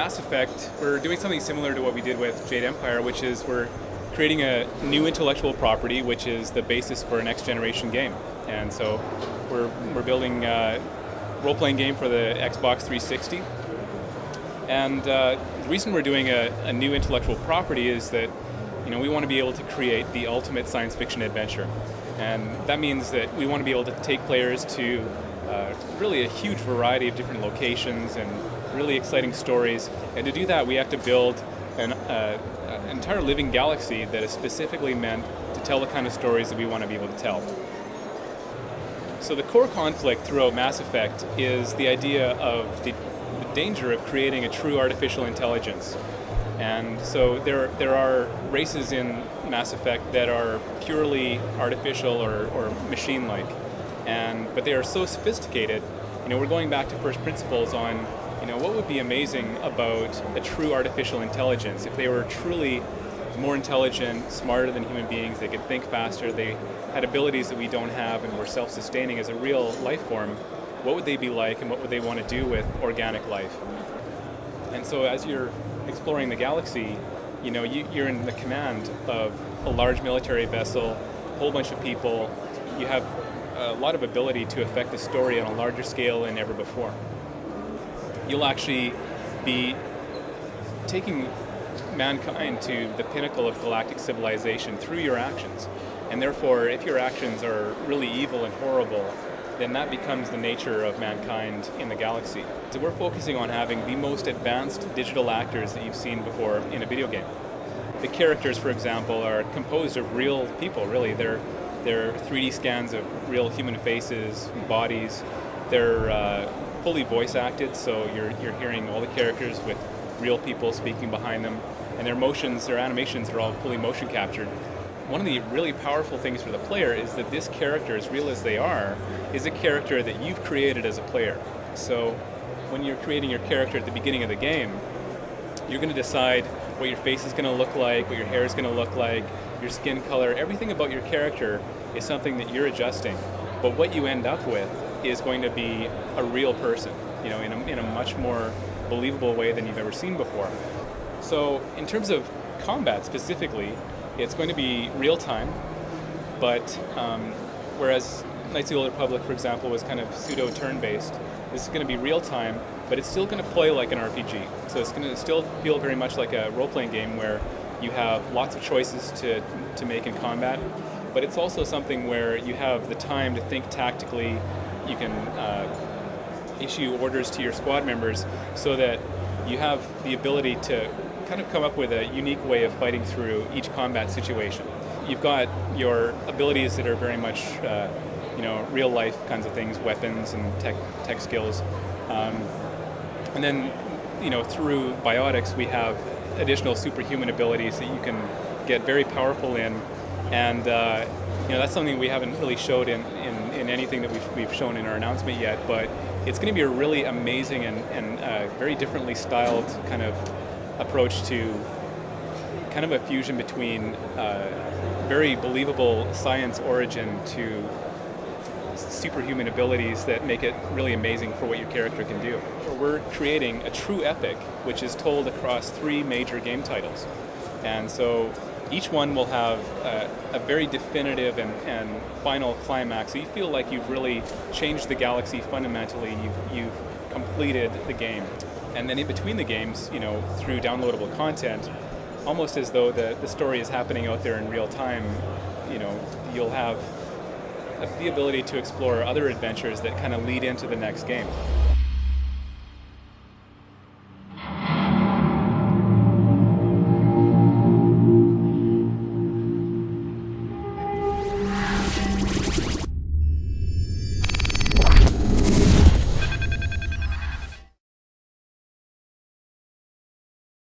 Mass Effect, we're doing something similar to what we did with Jade Empire, which is we're creating a new intellectual property, which is the basis for a next generation game. And so we're building a role-playing game for the Xbox 360. And the reason we're doing a new intellectual property is that we want to be able to create the ultimate science fiction adventure. And that means that we want to be able to take players to really a huge variety of different locations and really exciting stories. And to do that, we have to build an entire living galaxy that is specifically meant to tell the kind of stories that we want to be able to tell. So the core conflict throughout Mass Effect is the idea of the danger of creating a true artificial intelligence. And so there are races in Mass Effect that are purely artificial or machine-like, but they are so sophisticated. We're going back to first principles on what would be amazing about a true artificial intelligence if they were truly more intelligent, smarter than human beings. They could think faster. They had abilities that we don't have, and were self-sustaining as a real life form. What would they be like, and what would they want to do with organic life? And so as you're exploring the galaxy, you're in the command of a large military vessel, a whole bunch of people. You have a lot of ability to affect the story on a larger scale than ever before. You'll actually be taking mankind to the pinnacle of galactic civilization through your actions. And therefore, if your actions are really evil and horrible, then that becomes the nature of mankind in the galaxy. So we're focusing on having the most advanced digital actors that you've seen before in a video game. The characters, for example, are composed of real people, really. They're 3D scans of real human faces, bodies. They're fully voice acted, so you're hearing all the characters with real people speaking behind them, and their motions, their animations are all fully motion captured. One of the really powerful things for the player is that this character, as real as they are, is a character that you've created as a player. So when you're creating your character at the beginning of the game, you're going to decide what your face is going to look like, what your hair is going to look like, your skin color. Everything about your character is something that you're adjusting. But what you end up with is going to be a real person, in a much more believable way than you've ever seen before. So in terms of combat specifically, it's going to be real time, but whereas Knights of the Old Republic, for example, was kind of pseudo turn-based, this is going to be real time, but it's still going to play like an RPG. So it's going to still feel very much like a role-playing game where you have lots of choices to make in combat, but it's also something where you have the time to think tactically. You can issue orders to your squad members so that you have the ability to kind of come up with a unique way of fighting through each combat situation. You've got your abilities that are very much real life kinds of things, weapons and tech skills. And then through biotics we have additional superhuman abilities that you can get very powerful in, and that's something we haven't really showed in anything that we've shown in our announcement yet, but it's going to be a really amazing and very differently styled kind of approach to kind of a fusion between very believable science origin to superhuman abilities that make it really amazing for what your character can do. We're creating a true epic, which is told across 3 major game titles. And so each one will have a very definitive and final climax. So you feel like you've really changed the galaxy fundamentally. You've completed the game. And then in between the games, through downloadable content, almost as though the story is happening out there in real time, you'll have the ability to explore other adventures that kind of lead into the next game.